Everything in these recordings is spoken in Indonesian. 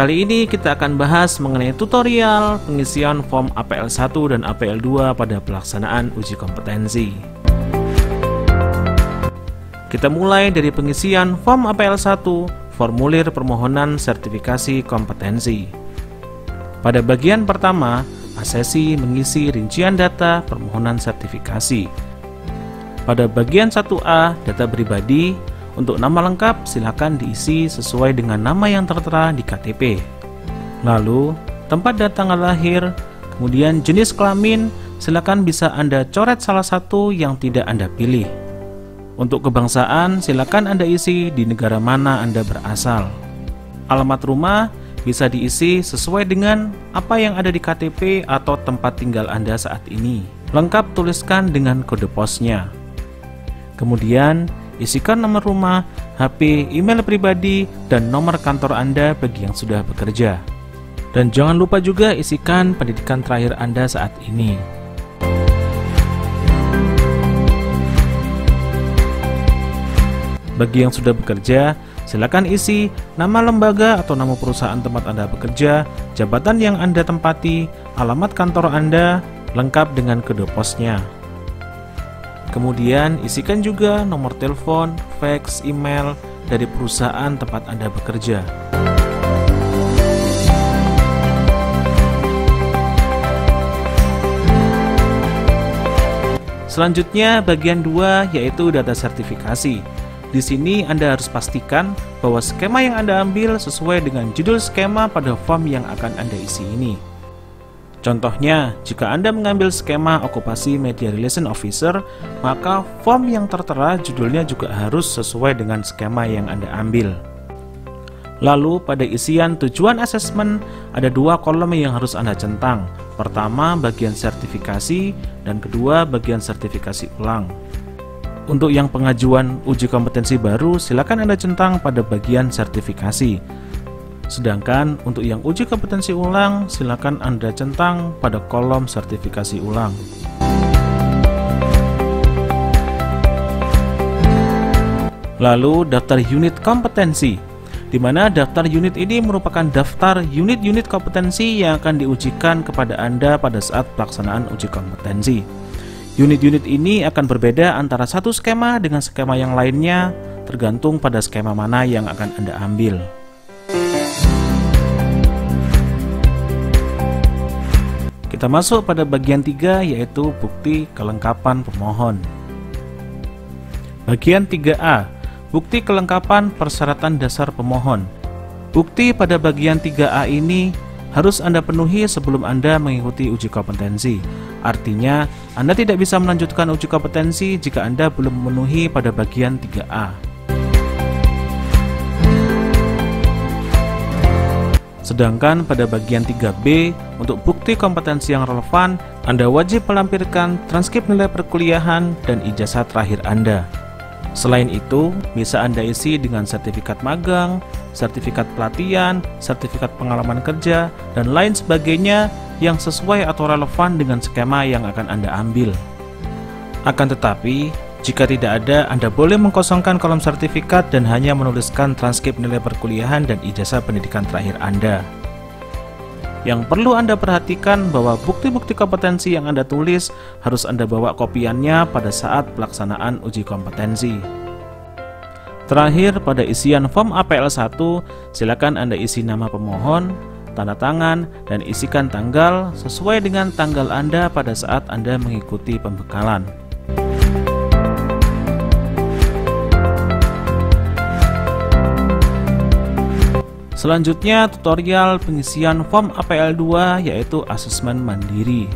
Kali ini kita akan bahas mengenai tutorial pengisian form APL1 dan APL2 pada pelaksanaan uji kompetensi. Kita mulai dari pengisian form APL1, formulir permohonan sertifikasi kompetensi. Pada bagian pertama, asesi mengisi rincian data permohonan sertifikasi. Pada bagian 1A, data pribadi, untuk nama lengkap silakan diisi sesuai dengan nama yang tertera di KTP. Lalu, tempat dan tanggal lahir, kemudian jenis kelamin, silakan bisa Anda coret salah satu yang tidak Anda pilih. Untuk kebangsaan, silakan Anda isi di negara mana Anda berasal. Alamat rumah bisa diisi sesuai dengan apa yang ada di KTP atau tempat tinggal Anda saat ini. Lengkap tuliskan dengan kode posnya. Kemudian, isikan nomor rumah, HP, email pribadi, dan nomor kantor Anda bagi yang sudah bekerja. Dan jangan lupa juga isikan pendidikan terakhir Anda saat ini. Bagi yang sudah bekerja, silakan isi nama lembaga atau nama perusahaan tempat Anda bekerja, jabatan yang Anda tempati, alamat kantor Anda, lengkap dengan kode posnya. Kemudian isikan juga nomor telepon, fax, email dari perusahaan tempat Anda bekerja. Selanjutnya bagian 2 yaitu data sertifikasi. Di sini Anda harus pastikan bahwa skema yang Anda ambil sesuai dengan judul skema pada form yang akan Anda isi ini. Contohnya, jika Anda mengambil skema okupasi Media Relation Officer, maka form yang tertera judulnya juga harus sesuai dengan skema yang Anda ambil. Lalu, pada isian tujuan asesmen, ada 2 kolom yang harus Anda centang. Pertama, bagian sertifikasi, dan kedua, bagian sertifikasi ulang. Untuk yang pengajuan uji kompetensi baru, silakan Anda centang pada bagian sertifikasi. Sedangkan untuk yang uji kompetensi ulang, silakan Anda centang pada kolom sertifikasi ulang. Lalu daftar unit kompetensi, di mana daftar unit ini merupakan daftar unit-unit kompetensi yang akan diujikan kepada Anda pada saat pelaksanaan uji kompetensi. Unit-unit ini akan berbeda antara satu skema dengan skema yang lainnya, tergantung pada skema mana yang akan Anda ambil. Kita masuk pada bagian 3 yaitu bukti kelengkapan pemohon. Bagian 3A, bukti kelengkapan persyaratan dasar pemohon. Bukti pada bagian 3A ini harus Anda penuhi sebelum Anda mengikuti uji kompetensi. Artinya, Anda tidak bisa melanjutkan uji kompetensi jika Anda belum memenuhi pada bagian 3A. Sedangkan pada bagian 3B, untuk bukti kompetensi yang relevan, Anda wajib melampirkan transkrip nilai perkuliahan dan ijazah terakhir Anda. Selain itu, bisa Anda isi dengan sertifikat magang, sertifikat pelatihan, sertifikat pengalaman kerja, dan lain sebagainya yang sesuai atau relevan dengan skema yang akan Anda ambil. Akan tetapi, jika tidak ada, Anda boleh mengkosongkan kolom sertifikat dan hanya menuliskan transkrip nilai perkuliahan dan ijazah pendidikan terakhir Anda. Yang perlu Anda perhatikan bahwa bukti-bukti kompetensi yang Anda tulis harus Anda bawa kopiannya pada saat pelaksanaan uji kompetensi. Terakhir, pada isian form APL1, silakan Anda isi nama pemohon, tanda tangan, dan isikan tanggal sesuai dengan tanggal Anda pada saat Anda mengikuti pembekalan. Selanjutnya, tutorial pengisian form APL2 yaitu asesmen mandiri.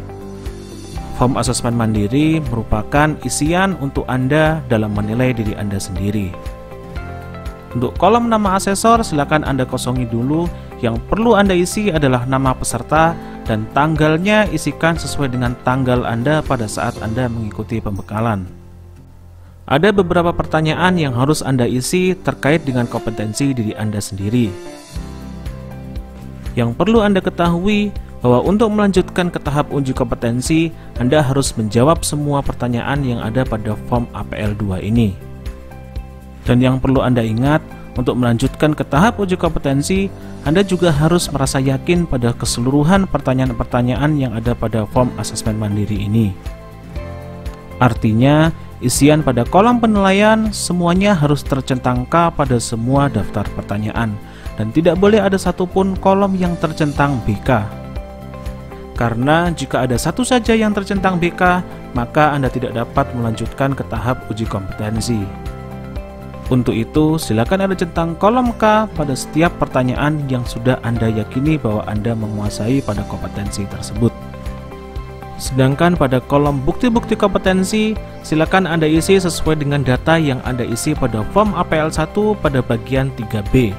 Form asesmen mandiri merupakan isian untuk Anda dalam menilai diri Anda sendiri. Untuk kolom nama asesor, silakan Anda kosongi dulu. Yang perlu Anda isi adalah nama peserta dan tanggalnya isikan sesuai dengan tanggal Anda pada saat Anda mengikuti pembekalan. Ada beberapa pertanyaan yang harus Anda isi terkait dengan kompetensi diri Anda sendiri. Yang perlu Anda ketahui bahwa untuk melanjutkan ke tahap uji kompetensi, Anda harus menjawab semua pertanyaan yang ada pada form APL2 ini. Dan yang perlu Anda ingat, Untuk melanjutkan ke tahap uji kompetensi, Anda juga harus merasa yakin pada keseluruhan pertanyaan-pertanyaan yang ada pada form asesmen mandiri ini. Artinya, isian pada kolom penilaian semuanya harus tercentang K pada semua daftar pertanyaan, dan tidak boleh ada satupun kolom yang tercentang BK. Karena jika ada satu saja yang tercentang BK, maka Anda tidak dapat melanjutkan ke tahap uji kompetensi. Untuk itu, silakan Anda centang kolom K pada setiap pertanyaan yang sudah Anda yakini bahwa Anda menguasai pada kompetensi tersebut. Sedangkan pada kolom bukti-bukti kompetensi, silakan Anda isi sesuai dengan data yang Anda isi pada form APL 1 pada bagian 3B.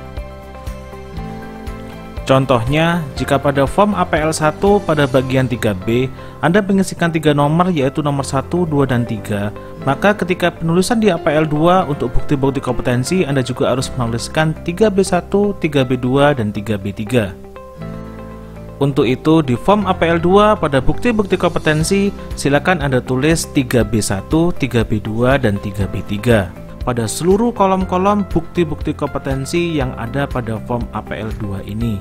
Contohnya, jika pada form APL 1 pada bagian 3B, Anda mengisikan 3 nomor yaitu nomor 1, 2, dan 3, maka ketika penulisan di APL 2 untuk bukti-bukti kompetensi, Anda juga harus menuliskan 3B1, 3B2, dan 3B3. Untuk itu, di form APL 2 pada bukti-bukti kompetensi, silakan Anda tulis 3B1, 3B2, dan 3B3 pada seluruh kolom-kolom bukti-bukti kompetensi yang ada pada form APL 2 ini.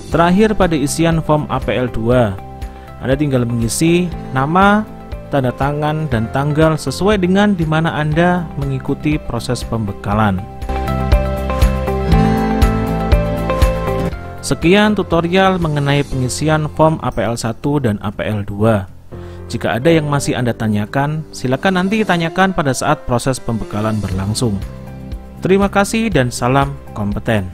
Terakhir, pada isian form APL 2, Anda tinggal mengisi nama, tanda tangan, dan tanggal sesuai dengan di mana Anda mengikuti proses pembekalan. Sekian tutorial mengenai pengisian form APL 1 dan APL 2. Jika ada yang masih Anda tanyakan, silakan nanti tanyakan pada saat proses pembekalan berlangsung. Terima kasih dan salam kompeten.